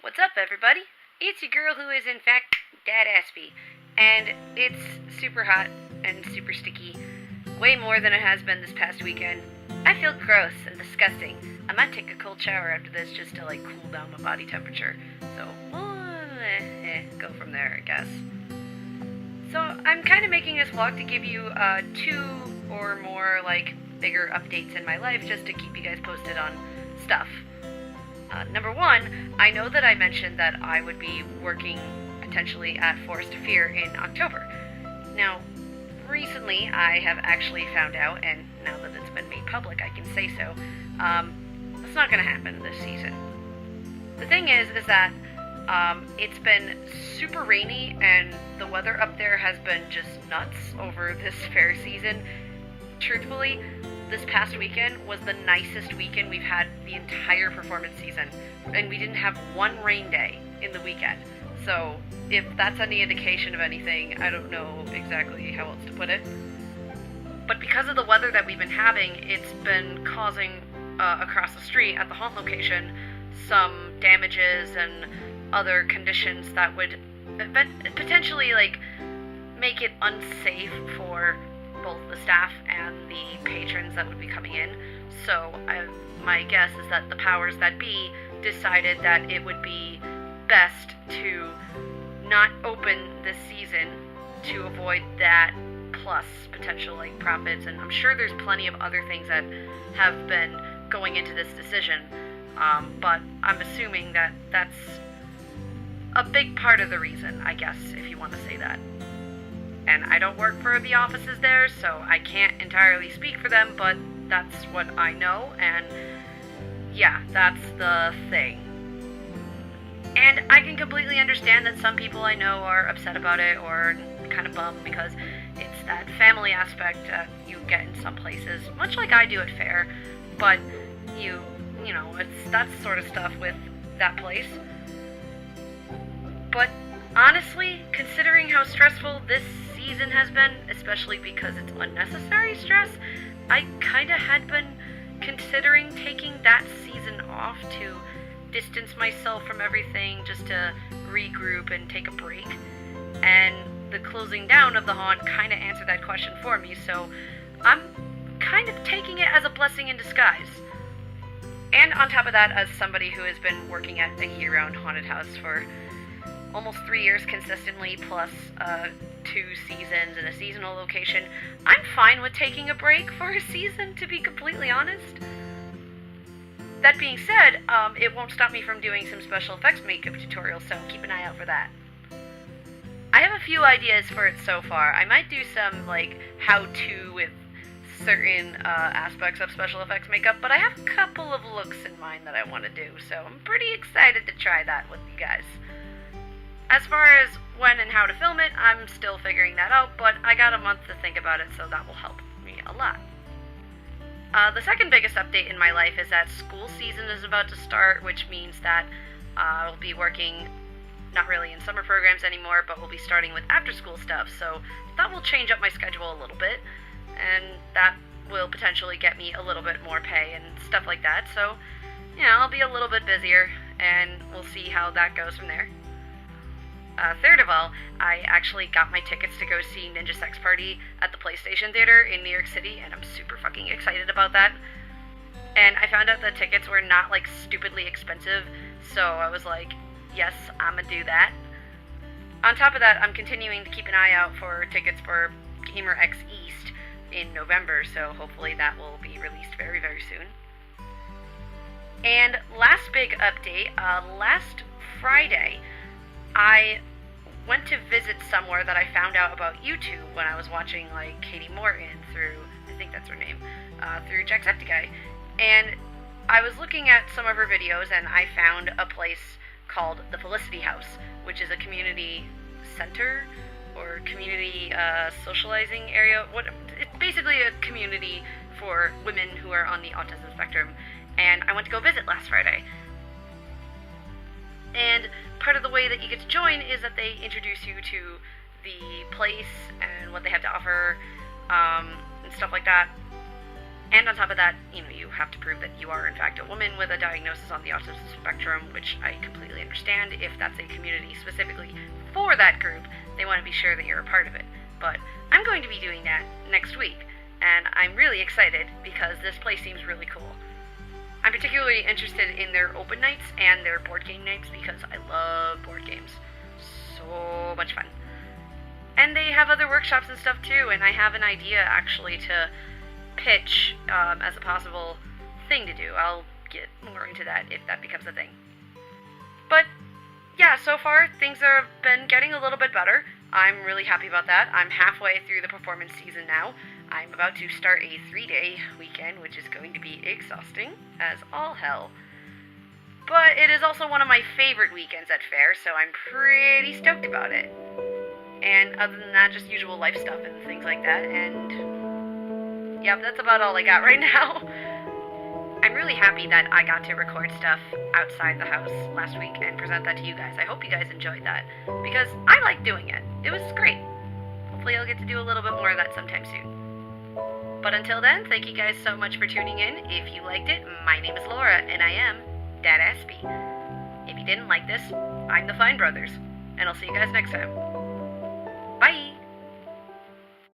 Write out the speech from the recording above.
What's up, everybody? It's your girl who is, in fact, Dad Aspie, and it's super hot and super sticky, way more than it has been this past weekend. I feel gross and disgusting. I might take a cold shower after this just to, cool down my body temperature. So, go from there, I guess. So, I'm kind of making this vlog to give you, 2 or more, bigger updates in my life just to keep you guys posted on stuff. Number 1, I know that I mentioned that I would be working potentially at Forest of Fear in October. Now, recently I have actually found out, and now that it's been made public I can say so, it's not going to happen this season. The thing is that it's been super rainy and the weather up there has been just nuts over this fair season. Truthfully, this past weekend was the nicest weekend we've had the entire performance season, and we didn't have one rain day in the weekend. So, if that's any indication of anything, I don't know exactly how else to put it. But because of the weather that we've been having, it's been causing, across the street at the haunt location, some damages and other conditions that would potentially, make it unsafe for both the staff and the patrons that would be coming in. So my guess is that the powers that be decided that it would be best to not open this season to avoid that, plus potential profits, and I'm sure there's plenty of other things that have been going into this decision, but I'm assuming that that's a big part of the reason, I guess, if you want to say that. And I don't work for the offices there, so I can't entirely speak for them, but that's what I know, and yeah, that's the thing. And I can completely understand that some people I know are upset about it or kind of bummed because it's that family aspect that you get in some places, much like I do at Fair, but you know, it's that sort of stuff with that place. But honestly, considering how stressful this season has been, especially because it's unnecessary stress, I kinda had been considering taking that season off to distance myself from everything, just to regroup and take a break. And the closing down of the haunt kinda answered that question for me, so I'm kind of taking it as a blessing in disguise. And on top of that, as somebody who has been working at a year-round haunted house for almost 3 years consistently, plus 2 seasons in a seasonal location, I'm fine with taking a break for a season, to be completely honest. That being said, it won't stop me from doing some special effects makeup tutorials, so keep an eye out for that. I have a few ideas for it so far. I might do some, how-to with certain aspects of special effects makeup, but I have a couple of looks in mind that I want to do, so I'm pretty excited to try that with you guys. As far as when and how to film it, I'm still figuring that out, but I got a month to think about it, so that will help me a lot. The second biggest update in my life is that school season is about to start, which means that I'll be working not really in summer programs anymore, but we'll be starting with after-school stuff, so that will change up my schedule a little bit, and that will potentially get me a little bit more pay and stuff like that, so, I'll be a little bit busier, and we'll see how that goes from there. Third of all, I actually got my tickets to go see Ninja Sex Party at the PlayStation Theater in New York City, and I'm super fucking excited about that. And I found out the tickets were not, stupidly expensive, so I was like, yes, I'ma do that. On top of that, I'm continuing to keep an eye out for tickets for Gamer X East in November, so hopefully that will be released very, very soon. And last big update, last Friday, I went to visit somewhere that I found out about YouTube when I was watching, Katie Morton through, I think that's her name, through Jacksepticeye. And I was looking at some of her videos, and I found a place called the Felicity House, which is a community center, or community socializing area. It's basically a community for women who are on the autism spectrum. And I went to go visit last Friday. And part of the way that you get to join is that they introduce you to the place and what they have to offer, and stuff like that. And on top of that, you have to prove that you are in fact a woman with a diagnosis on the autism spectrum, which I completely understand. If that's a community specifically for that group, they want to be sure that you're a part of it. But I'm going to be doing that next week, and I'm really excited because this place seems really cool. I'm particularly interested in their open nights and their board game nights because I love board games. So much fun. And they have other workshops and stuff too, and I have an idea actually to pitch as a possible thing to do. I'll get more into that if that becomes a thing. But yeah, so far things have been getting a little bit better. I'm really happy about that. I'm halfway through the performance season now. I'm about to start a 3-day weekend, which is going to be exhausting as all hell. But it is also one of my favorite weekends at fair, so I'm pretty stoked about it. And other than that, just usual life stuff and things like that, and yep, that's about all I got right now. I'm really happy that I got to record stuff outside the house last week and present that to you guys. I hope you guys enjoyed that, because I like doing it. It was great. Hopefully I'll get to do a little bit more of that sometime soon. But until then, thank you guys so much for tuning in. If you liked it, my name is Laura, and I am Dad Aspie. If you didn't like this, I'm the Fine Brothers, and I'll see you guys next time.